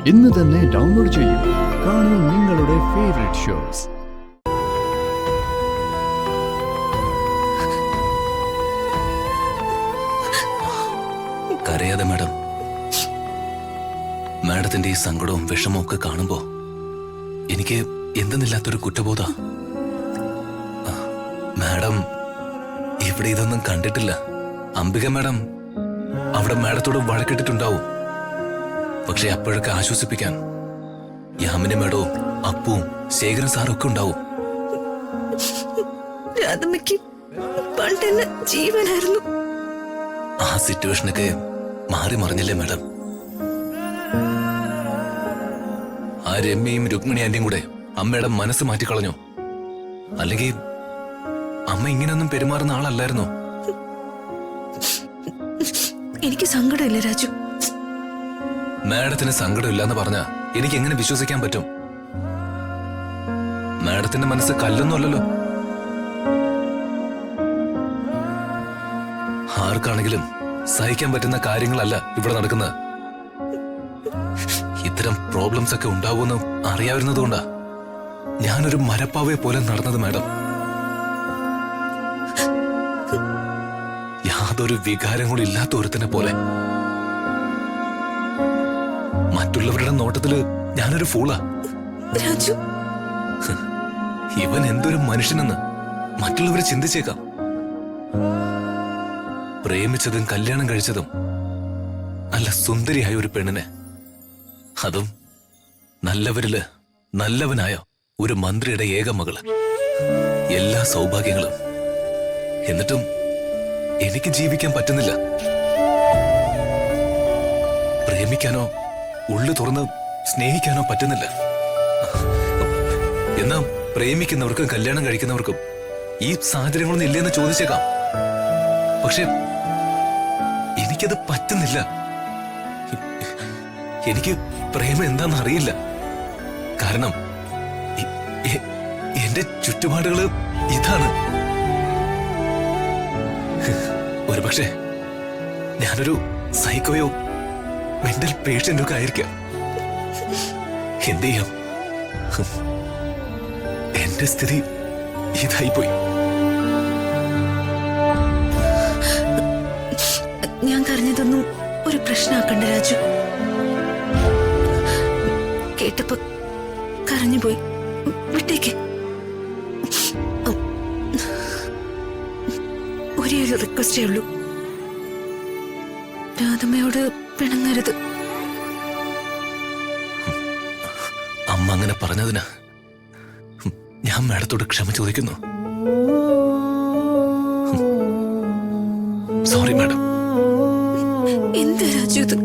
ഇന്ന് തന്നെ ഡൗൺലോഡ് ചെയ്യൂ. കാണൂ നിങ്ങളുടെ ഫേവറേറ്റ് ഷോസ്. കരയാതെ മാഡം. മാഡത്തിന്റെ ഈ സങ്കടവും വിഷമവും ഒക്കെ കാണുമ്പോ എനിക്ക് എന്തെന്നില്ലാത്തൊരു കുറ്റബോധ. മാഡം ഇവിടെ ഇതൊന്നും കണ്ടിട്ടില്ല. അംബിക മാഡം അവിടെ മാഡത്തോട് വഴക്കിട്ടിട്ടുണ്ടാവും. പക്ഷെ അപ്പോഴൊക്കെ ആശ്വസിപ്പിക്കാൻ യാമിനി മാഡവും അപ്പുവും ശേഖരൻ സാറും ഒക്കെ ഉണ്ടാവും. ജീവനായിരുന്നു. ആ സിറ്റുവേഷനൊക്കെ മാറി മറിഞ്ഞില്ലേ മാഡം? ആ രമ്യയും രുക്മിണി ആന്റിയും കൂടെ അമ്മയുടെ മനസ്സ് മാറ്റിക്കളഞ്ഞു. അല്ലെങ്കിൽ അമ്മ ഇങ്ങനെയൊന്നും പെരുമാറുന്ന ആളല്ലായിരുന്നോ? എനിക്ക് സങ്കടമില്ല രാജു. മാഡത്തിന് സങ്കടമില്ലാന്ന് പറഞ്ഞാ എനിക്ക് എങ്ങനെ വിശ്വസിക്കാൻ പറ്റും? മാഡത്തിന്റെ മനസ്സ് കല്ലൊന്നും അല്ലല്ലോ. ആർക്കാണെങ്കിലും സഹിക്കാൻ പറ്റുന്ന കാര്യങ്ങളല്ല ഇവിടെ നടക്കുന്നത്. ഇത്തരം പ്രോബ്ലംസ് ഒക്കെ ഉണ്ടാവുമെന്ന് അറിയാവുന്നതുകൊണ്ടാ ഞാനൊരു മരപ്പാവയെ പോലെ നടന്നത് മാഡം. യാതൊരു വികാരം കൂടി ഇല്ലാത്ത ഒരുത്തനെ പോലെ. മറ്റുള്ളവരുടെ നോട്ടത്തില് ഞാനൊരു ഫൂളാ. രാജു, ഇവൻ എന്തൊരു മനുഷ്യനെന്ന് മറ്റുള്ളവർ ചിന്തിച്ചേക്കാം. പ്രേമിച്ചതും കല്യാണം കഴിച്ചതും നല്ല സുന്ദരിയായ ഒരു പെണ്ണിനെ, അതും നല്ലവരില് നല്ലവനായ ഒരു മന്ത്രിയുടെ ഏക മകള്. എല്ലാ സൗഭാഗ്യങ്ങളും. എന്നിട്ടും എനിക്ക് ജീവിക്കാൻ പറ്റുന്നില്ല. പ്രേമിക്കാനോ ഉള്ളു തുറന്ന് സ്നേഹിക്കാനോ പറ്റുന്നില്ല. എന്നാ പ്രേമിക്കുന്നവർക്കും കല്യാണം കഴിക്കുന്നവർക്കും ഈ സാഹചര്യങ്ങളൊന്നും ഇല്ലെന്ന് ചോദിച്ചേക്കാം. പക്ഷെ എനിക്കത് പറ്റുന്നില്ല. എനിക്ക് പ്രേമം എന്താന്ന് അറിയില്ല. കാരണം എന്റെ ചുറ്റുപാടുകള് ഇതാണ്. ഒരുപക്ഷെ ഞാനൊരു സൈക്കോയോ മെന്റൽ പേഷ്യന്റോ ഒക്കെ ആയിരിക്കാം. എന്ത് ചെയ്യാം? എന്റെ സ്ഥിതി ഇതായിപ്പോയി. ഞാൻ കരഞ്ഞതൊന്നും ഒരു പ്രശ്നമാക്കണ്ട രാജു. കേട്ടപ്പോ കരഞ്ഞുപോയി. വിട്ടേക്ക്. ഒരേ ഒരു റിക്വസ്റ്റേ ഉള്ളൂ, രാധമ്മയോട് പിണങ്ങരുത്. അമ്മ അങ്ങനെ പറഞ്ഞതിന് ഞാൻ മാഡത്തോട് ക്ഷമ ചോദിക്കുന്നു. Sorry madam. എന്താ രാജു ഇത്?